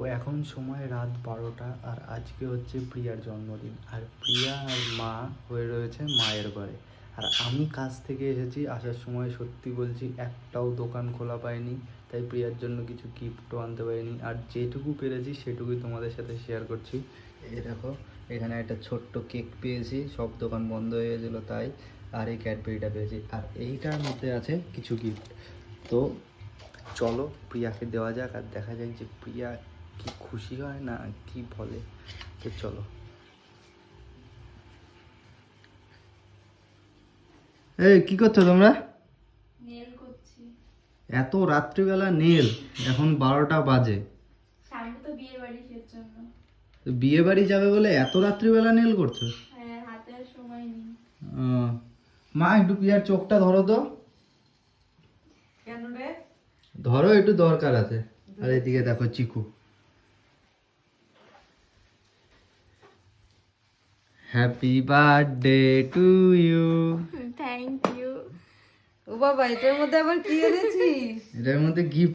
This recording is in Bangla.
তো এখন সময় রাত 12টা আর আজকে হচ্ছে প্রিয়ার জন্মদিন। আর প্রিয়া আর মা হয়ে রয়েছে মায়ের ঘরে। আর আমি কাজ থেকে এসেছি, আসার সময় সত্যি বলছি একটাও দোকান খোলা পাইনি, তাই প্রিয়ার জন্য কিছু গিফটও আনতে পারিনি। আর যেটুকু পেরেছি সেটুকুই তোমাদের সাথে শেয়ার করছি। এই দেখো, এখানে একটা ছোট্ট কেক পেয়েছি, সব দোকান বন্ধ হয়ে গেছিলো তাই। আর এই ক্যাডবেরিটা পেয়েছি, আর এইটার মধ্যে আছে কিছু গিফট। তো চলো প্রিয়াকে দেওয়া যাক, আর দেখা যায় যে প্রিয়া কি খুশি হয় না কি বলে। তো চলো। এই কি করছো তোমরা? নেল করছি। এত রাত্রিবেলা নেল? এখন 12টা বাজে। সামনে তো বিয়ে বাড়ি, সের জন্য। বিয়ে বাড়ি যাবে বলে এত রাত্রিবেলা নেল করছো? হ্যাঁ, হাতে আর সময় নেই। মা একটু প্রিয়ার চোখটা ধরো তো। কেন রে? ধরো, একটু দরকার আছে। আর এদিকে দেখো Chiku. Happy birthday to you. Thank you. ও বাবা, এটার মধ্যে আবার কি এনেছিস? এটার মধ্যে গিফট